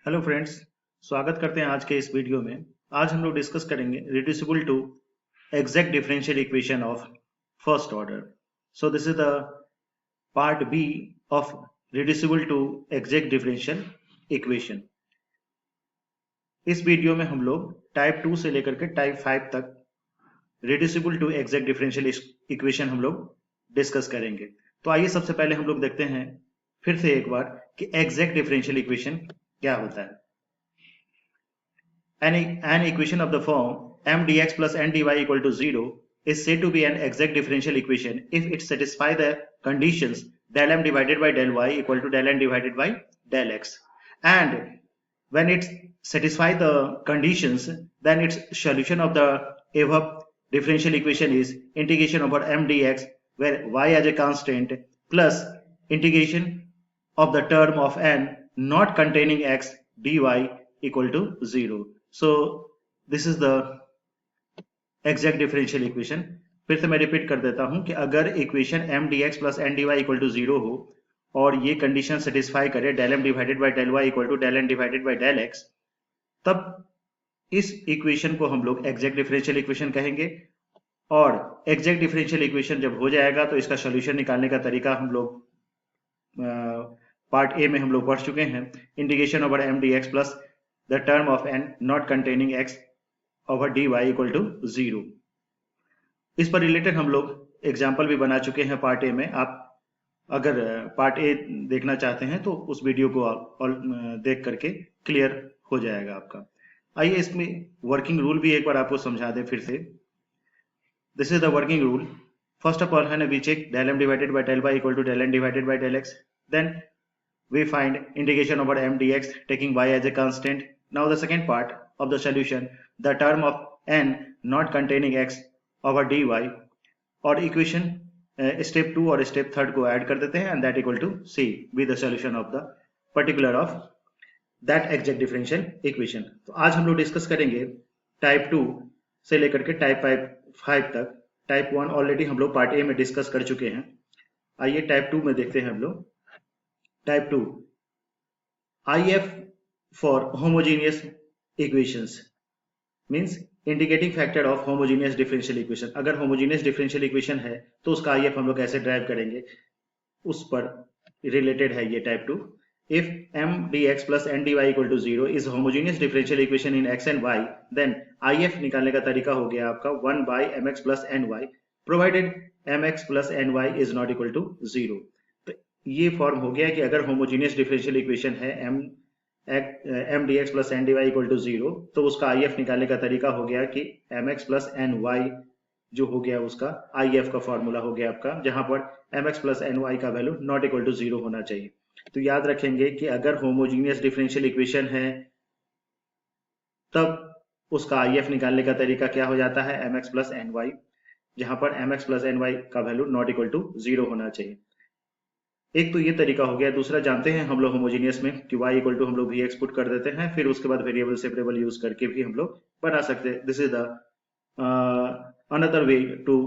Hello friends, स्वागत करते हैं आज के इस वीडियो में। आज हम लोग डिस्कस करेंगे reducible to exact differential equation of first order. So this is the part B of reducible to exact differential equation. इस वीडियो में हम लोग टाइप 2 से लेकर के टाइप 5 तक reducible to exact differential equation हम लोग डिस्कस करेंगे। तो आइए सबसे पहले हम लोग देखते हैं फिर से एक बार कि एग्जैक्ट डिफरेंशियल इक्वेशन क्या होता है। An equation of the form m dx plus n dy equal to 0 is said to be an exact differential equation if it satisfies the conditions del m divided by del y equal to del n divided by del x. And when it satisfies the conditions, then its solution of the above differential equation is integration over m dx, where y as a constant, plus integration of the term of n not containing x dy equal to 0. So this is the exact differential equation. फिर से मैं repeat कर देता हूं कि अगर equation m dx plus n dy equal to 0 हो और ये कंडीशन सेटिस्फाई करे del m divided by del y equal to del n divided by del x, तब इस इक्वेशन को हम लोग एग्जैक्ट डिफरेंशियल इक्वेशन कहेंगे। और एग्जैक्ट डिफरेंशियल इक्वेशन जब हो जाएगा तो इसका सोल्यूशन निकालने का तरीका हम लोग पार्ट ए में हम लोग पढ़ चुके हैं। Integration over m d x plus the term of n not containing x over d y equal to 0। इस पर रिलेटेड हम लोग एग्जाम्पल भी बना चुके हैं पार्ट ए में। आप अगर पार्ट ए देखना चाहते हैं तो उस वीडियो को देख करके क्लियर हो जाएगा आपका। आइए इसमें वर्किंग रूल भी एक बार आपको समझा दें फिर से। This is the working rule. First of all है we check del m divided by del y equal to del n divided by del x. Then we find integration over m dx taking y as a constant. Now the second part of the solution, the term of n not containing x over dy, और equation step 2 और step 3 को add कर देते हैं and that equal to c with the solution of the particular of that exact differential equation. तो आज हम लोग डिस्कस करेंगे टाइप 2 से लेकर के टाइप 5 तक। टाइप 1 ऑलरेडी हम लोग पार्ट ए में डिस्कस कर चुके हैं। आइए टाइप 2 में देखते हैं हम लोग। Type 2 IF for homogeneous equations means indicating factor of homogeneous differential equation. अगर होमोजेनियस डिफरेंशियल इक्वेशन है तो उसका IF हम लोग कैसे ड्राइव करेंगे, उस पर रिलेटेड है ये type 2। If m dx plus n dy equal to 0 is homogeneous differential equation in x and y, then IF निकालने का तरीका हो गया आपका 1 by mx plus ny, provided mx plus ny is not equal to 0। तो ये form हो गया कि अगर होमोजेनियस डिफरेंशियल इक्वेशन है m dx plus n dy equal to 0, तो उसका IF निकालने का तरीका हो गया कि mx plus ny जो हो गया उसका IF का फॉर्मूला हो गया आपका, जहां पर mx plus ny का वैल्यू नॉट इक्वल टू 0 होना चाहिए। तो याद रखेंगे कि अगर होमोजीनियस डिफरेंशियल इक्वेशन है तब उसका IF निकालने का तरीका क्या हो जाता है, mx plus ny, जहां पर mx plus ny का वैल्यू नॉट इक्वल टू 0 होना चाहिए। एक तो ये तरीका हो गया। दूसरा जानते हैं हम लोग होमोजेनियस में कि y इक्वल टू हम लोग vx पुट कर देते हैं, फिर उसके बाद वेरिएबल सेपरेबल यूज करके भी हम लोग बना सकते हैं। This is the another way to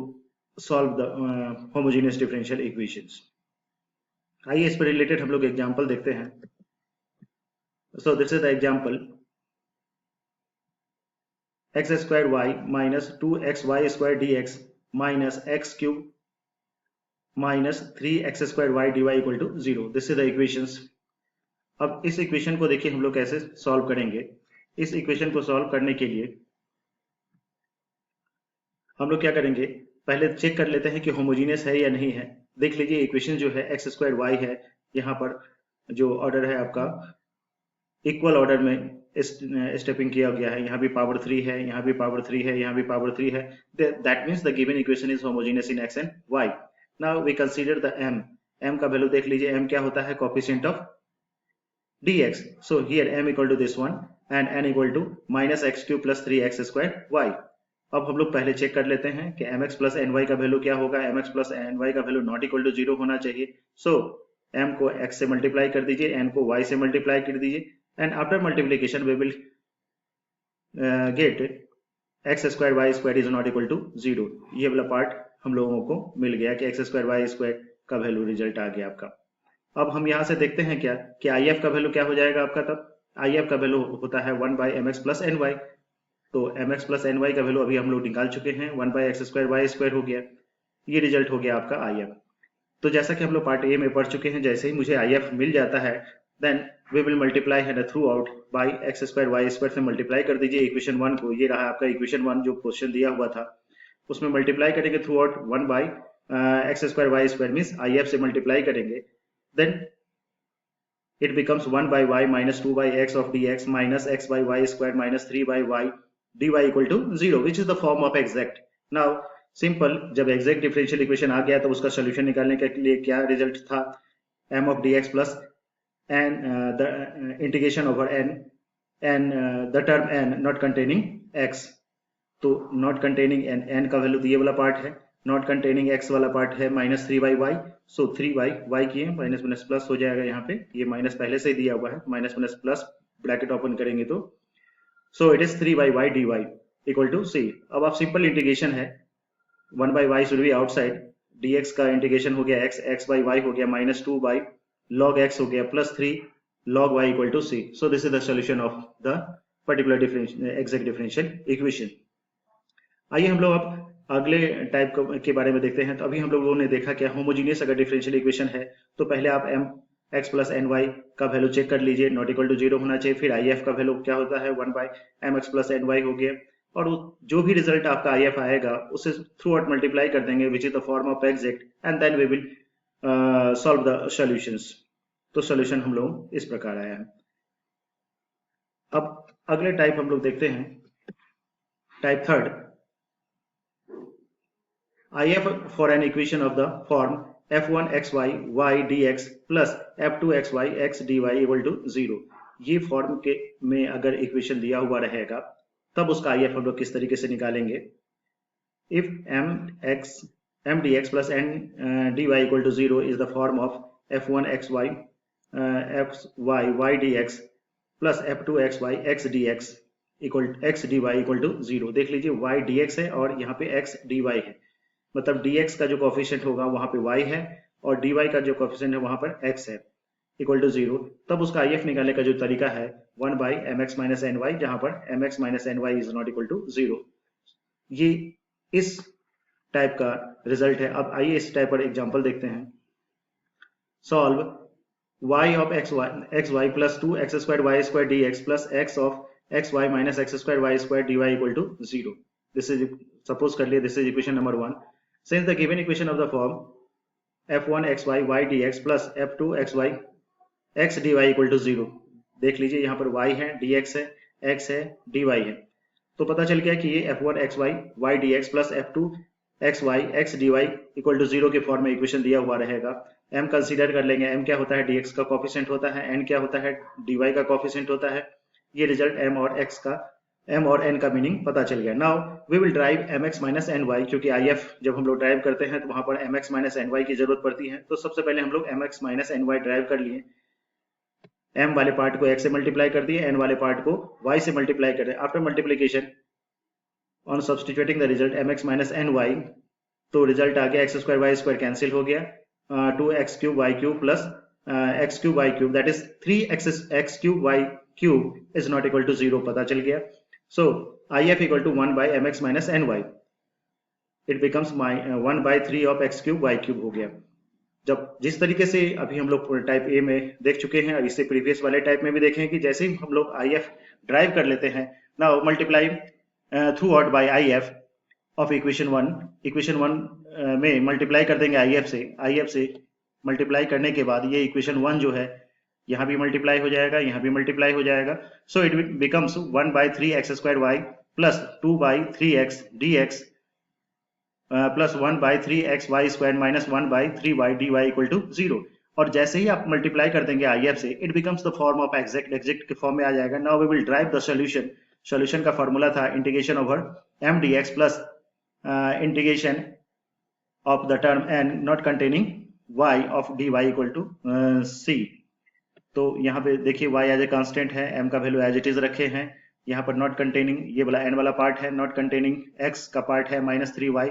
solve the homogeneous differential equations. आइए इस पर रिलेटेड हम लोग एग्जांपल देखते हैं। So this is the example, x square y minus 2xy square dx minus x cube minus 3x square y d y equal to 0। This is the equations. अब इस equation को देखिए हम लोग कैसे सॉल्व करेंगे। इस इक्वेशन को सॉल्व करने के लिए हम लोग क्या करेंगे, पहले चेक कर लेते हैं कि होमोजीनियस है या नहीं है। देख लीजिए इक्वेशन जो है एक्स स्क्वायर वाई है, यहाँ पर जो ऑर्डर है आपका इक्वल ऑर्डर में स्टेपिंग किया गया है। यहाँ भी पावर 3 है, यहाँ भी पावर 3 है, यहाँ भी पावर 3 है। That means the given equation is homogeneous in x and y. Now we consider the m का वैल्यू देख लीजिए, m क्या होता है, coefficient of dx। So here m equal to this one and n equal to minus x cube plus 3x square y. अब हम लोग पहले चेक कर लेते हैं कि mx प्लस ny का वैल्यू क्या होगा। mx प्लस ny का वैल्यू नॉट इक्वल टू 0 होना चाहिए। सो m को x से मल्टीप्लाई कर दीजिए, n को y से मल्टीप्लाई कर दीजिए, and after multiplication we will get x square y square is not equal to 0। ये वाला पार्ट हम लोगों को मिल गया कि एक्स स्क्वायर वाई स्क्वायर का वैल्यू रिजल्ट आ गया आपका। अब हम यहाँ से देखते हैं क्या कि IF का वैल्यू क्या हो जाएगा आपका तब आई एफ का वैल्यू होता है 1 by m x plus n y. तो m x plus n y का वैल्यू अभी हम लोग निकाल चुके हैं, 1 by x square y square हो गया। ये रिजल्ट हो गया आपका आई एफ। तो जैसा कि हम लोग पार्ट ए में पढ़ चुके हैं, जैसे ही मुझे आई एफ मिल जाता है देन वी विल मल्टीप्लाई है throughout by x square y square से मल्टीप्लाई कर दीजिए इक्वेशन 1 को। ये रहा आपका इक्वेशन 1 जो क्वेश्चन दिया हुआ था, उसमें मल्टीप्लाई करेंगे throughout 1 by x square y square means I F से मल्टीप्लाई करेंगे, then it becomes 1 by y minus 2 by x of dx minus x by y square minus 3 by y dy equal to 0, which is the form of exact. Now simple, जब exact differential equation आ गया तो उसका solution निकालने के लिए क्या result था, m of dx plus n the integration over n and the term n not containing x. तो not containing n का वैल्यू तो ये वाला पार्ट है, नॉट कंटेनिंग एक्स वाला पार्ट है minus 3 by y. So 3 by y किए माइनस माइनस प्लस हो जाएगा, यहाँ पे ये माइनस पहले से ही दिया हुआ है, minus minus plus bracket open करेंगे तो so it is 3 by y d y equal to c. अब आप सिंपल इंटीग्रेशन है, 1 by y should be outside, d x का इंटीग्रेशन हो गया एक्स, एक्स बाई वाई हो गया माइनस 2 बाई लॉग एक्स हो गया plus 3 log y equal to c. So this is the solution of the particular exact differential equation. आइए हम लोग अब अगले टाइप के बारे में देखते हैं। तो अभी हम लोगों ने देखा क्या, होमोजीनियस अगर डिफरेंशियल इक्वेशन है तो पहले आप m x plus n y का वैल्यू चेक कर लीजिए, नॉट इक्वल टू 0 होना चाहिए। फिर आई एफ का वैल्यू क्या होता है, 1 by m x plus n y हो गया, और जो भी रिजल्ट आपका आई एफ आएगा उसे थ्रू आउट मल्टीप्लाई कर देंगे which is the form of exact, and then we will solve the solutions. तो सॉल्यूशन हम लोग इस प्रकार आया है। अब अगले टाइप हम लोग देखते हैं, type third, IF for an equation of the form f1xy y dx plus f2xy x dy equal to 0। ये फॉर्म के में अगर इक्वेशन दिया हुआ रहेगा तब उसका IF हम लोग किस तरीके से निकालेंगे। If m dx plus n dy equal to 0 is the form of f1xy xy y dx plus f2xy x dx equal x dy equal to 0। देख लीजिए y dx है और यहाँ पे x dy है, मतलब dx का जो कोफिशिएंट होगा वहां पे y है और dy का जो कोफिशिएंट है वहां पर x है, इक्वल टू 0। तब उसका IF निकालने का जो तरीका है 1 by m x minus n y, जहां पर m x minus n y is not equal to 0। ये इस टाइप का रिजल्ट है। अब आइए इस टाइप पर एग्जांपल देखते हैं। Solve y of x y plus 2 x square y square d x plus x of x y minus x square y square d y equal to 0। This is, suppose कर लिए this is equation number 1। Since the given equation of the form f1xy y dx plus f2xy x dy equal to 0, देख लीजिए यहाँ पर y है, dx है, x है, dy है, तो पता चल गया कि ये f1xy y dx plus f2xy x dy equal to 0 के फॉर्म में इक्वेशन दिया हुआ रहेगा। m कंसीडर कर लेंगे, m क्या होता है, dx का कोफिशिएंट होता है, n क्या होता है, dy का कोफिशिएंट होता है। ये रिजल्ट m और x का, m और n का मीनिंग पता चल गया। Now we will derive mx minus n y, क्योंकि IF जब हम लोग ड्राइव करते हैं तो वहां पर mx माइनस एन वाई की जरूरत पड़ती है। तो सबसे पहले हम लोग mx minus n y derive कर लिए, m वाले पार्ट को x से मल्टीप्लाई कर दिए, n वाले पार्ट को y से मल्टीप्लाई कर दिए। After multiplication on substituting the result mx minus n y, तो रिजल्ट आ गया x square y square cancel हो गया, 2x cube y cube plus x cube y cube, that is 3x cube y cube is not equal to 0 पता चल गया। So IF equal to 1 by mx minus ny, it becomes 1 by 3 of x cube y cube हो गया। जब जिस तरीके से अभी हम लोग टाइप ए में देख चुके हैं, इससे प्रीवियस वाले टाइप में भी देखें कि जैसे ही हम लोग IF ड्राइव कर लेते हैं, now multiply through out by IF of equation 1, equation 1 में मल्टीप्लाई कर देंगे IF से मल्टीप्लाई करने के बाद ये इक्वेशन 1 जो है यहाँ भी मल्टीप्लाई हो जाएगा, यहाँ भी मल्टीप्लाई हो जाएगा। So it becomes 1 by 3 x square y plus 2 by 3 x d x plus 1 by 3 x y square minus 1 by 3 y d y equal to 0। और जैसे ही आप मल्टीप्लाई कर देंगे IF से, it becomes the form of exact, exact के form में आ जाएगा। Now we will derive the solution. Solution का फॉर्मूला था integration over m dx plus integration of the term n not containing y of dy equal to c। तो यहाँ पे देखिए y एज ए कांस्टेंट है, m का value as it is रखे हैं, यहाँ पर नॉट कंटेनिंग ये वाला n वाला पार्ट है, नॉट कंटेनिंग x का पार्ट है minus 3y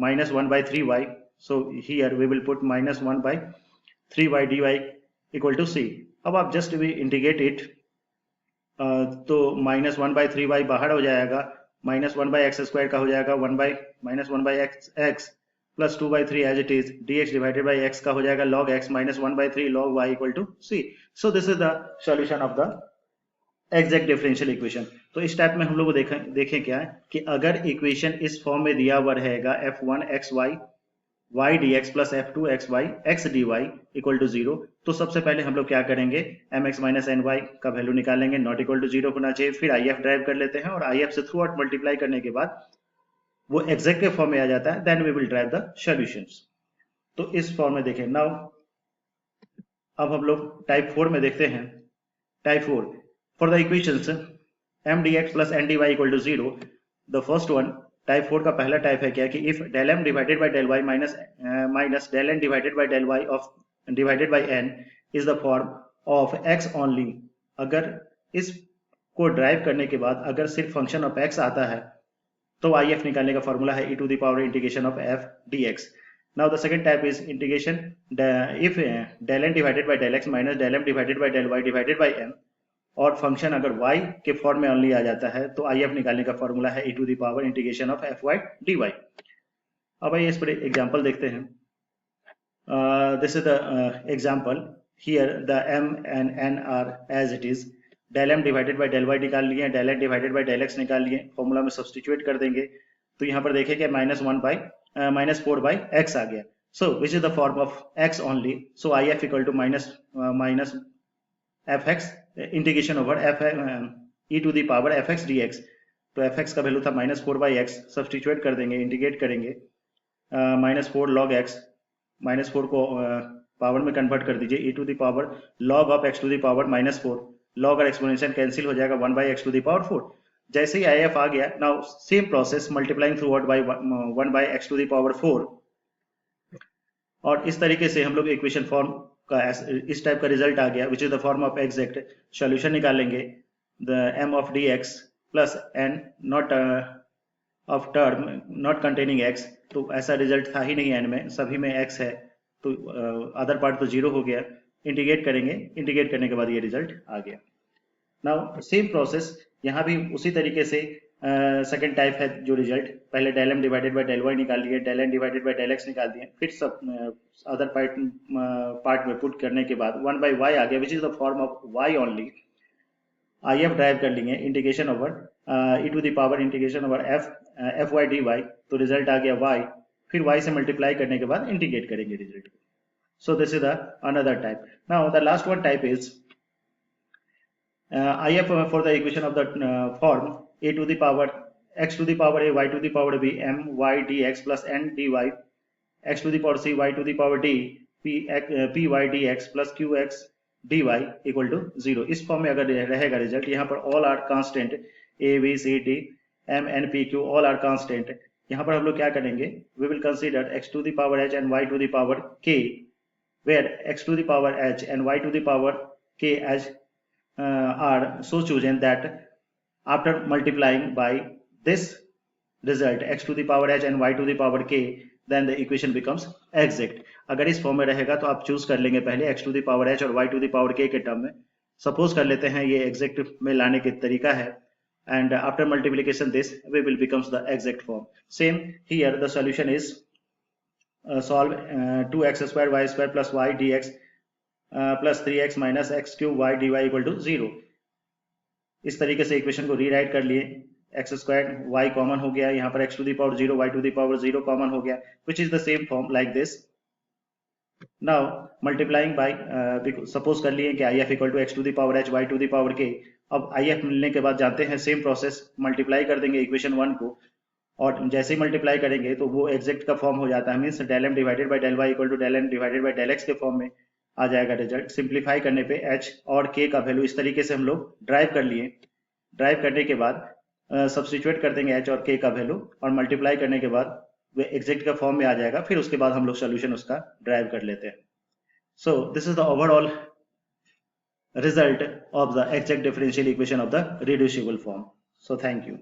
minus 1 by 3y। So here we will put minus 1 by 3y dy equal to c। अब आप जस्ट भी इंटीग्रेट इट, तो -1/3y बाहर हो जाएगा, -1/x² का हो जाएगा 1/-1/x plus 2/3 as it is, dx divided by x का हो जाएगा log x -1/3 log y equal to c। So this is the solution of the exact differential equation. तो इस टाइप में हम लोग को देखें क्या है कि अगर इक्वेशन इस फॉर्म में दिया हुआ रहेगा f1xy y dx plus f2xy x dy equal to 0, तो सबसे पहले हम लोग क्या करेंगे, mx माइनस ny का वैल्यू निकालेंगे, नॉट इक्वल टू 0 होना चाहिए, फिर if ड्राइव कर लेते हैं और if से थ्रू आउट मल्टीप्लाई करने के बाद वो एग्जैक्ट के फॉर्म में आ जाता है, then we will derive the solutions. तो इस फॉर्म में देखें नाउ। अब हम लोग टाइप 4 में देखते हैं। Type 4 for the equations m dx plus n dy equal to 0, the first one type 4 का पहला टाइप है क्या कि if del m divided by del y minus del n divided by del y of divided by n is the form of x only. अगर इस को drive करने के बाद अगर सिर्फ फंक्शन ऑफ x आता है तो if निकालने का फॉर्मूला है e to the power integration of f dx। Now the second type is integration if del n divided by del x minus del m divided by del y divided by m, और function अगर y के form में only आ जाता है तो if निकालने का फॉर्मूला है e to the power integration of fy dy। अब आइए इस पर एग्जांपल देखते हैं। This is the example, here the m and n are as it is, del m divided by del y निकाल लिए, del n divided by del x निकाल लिए, फॉर्मूला में सब्स्टिट्यूट कर देंगे तो यहाँ पर देखें कि -4/x आ गया। So which is the form of x only, so if equal to minus fx integration over e to the power fx dx। तो fx का वैल्यू था -4/x, सब्स्टिट्यूट कर देंगे, इंटीग्रेट करेंगे, -4 log x, -4 को पावर में कन्वर्ट कर दीजिए, e to the power log of x to the power -4, log और एक्सपोनेंशियल कैंसिल हो जाएगा 1/x टू द पावर 4। जैसे ही if आ गया, now same process multiplying throughout by 1/x to the power 4, और इस तरीके से हम लोग इक्वेशन फॉर्म का इस टाइप का रिजल्ट आ गया which is the form of exact. Solution निकालेंगे, the m of dx plus n not of term not containing x, तो ऐसा रिजल्ट था ही नहीं n में, सभी में x है, तो अदर पार्ट तो 0 हो गया। इंटीग्रेट करेंगे, इंटीग्रेट करने के बाद ये रिजल्ट आ गया। नाउ सेम प्रोसेस यहाँ भी उसी तरीके से सेकेंड टाइप है जो रिजल्ट, पहले del m divided by del y निकाल लिए, del n divided by del x निकाल दिए, फिर सब अदर पार्ट में पुट करने के बाद 1/y आ गया which is the form of y only. if derive कर लेंगे, integration over e to the power integration over fy dy, तो रिजल्ट आ गया y, फिर y से मल्टीप्लाई करने के बाद इंटीग्रेट करेंगे result. So this is the another type. Now the last one type is if for the equation of the form a to the power x to the power a y to the power b m y dx plus n dy x to the power c y to the power d p y dx plus q x dy equal to 0। इस form में अगर रहेगा result, यहाँ पर all are constant, a b c d m n p q all are constant, यहाँ पर हम लोग क्या करेंगे, we will consider x to the power h and y to the power k, where x to the power h and y to the power k as are so chosen that after multiplying by this result x to the power h and y to the power k, then the equation becomes exact। अगर इस form में रहेगा तो आप choose कर लेंगे पहले x to the power h और y to the power k के टर्म में, सपोज कर लेते हैं ये एग्जैक्ट में लाने के तरीका है, and after multiplication this we will becomes the exact form। same here the solution is solve 2x square y square plus y dx plus 3x minus x cube y d y equal to 0। इस तरीके से equation को rewrite कर लिए, x square Y common हो गया, यहाँ पर x to the power 0 y to the power 0 common हो गया, which is the same form like this. Now multiplying by, suppose कर लिए कि I F equal to x to the power h y to the power k. अब I F मिलने के बाद जानते हैं सेम प्रोसेस, मल्टीप्लाई कर देंगे इक्वेशन 1 को, और जैसे ही मल्टीप्लाई करेंगे तो वो एग्जैक्ट का फॉर्म हो जाता है, means del m divided by del y equal to del n divided by del x के फॉर्म में आ जाएगा रिजल्ट। सिंप्लीफाई करने पे h और k का वैल्यू इस तरीके से हम लोग ड्राइव कर लिए, ड्राइव करने के बाद सब्स्टिट्यूट कर देंगे h और k का वैल्यू, और मल्टीप्लाई करने के बाद वो एग्जैक्ट का फॉर्म में आ जाएगा, फिर उसके बाद हम लोग सोल्यूशन उसका ड्राइव कर लेते हैं। So this is the overall result of the exact differential equation of the reducible form. So thank you.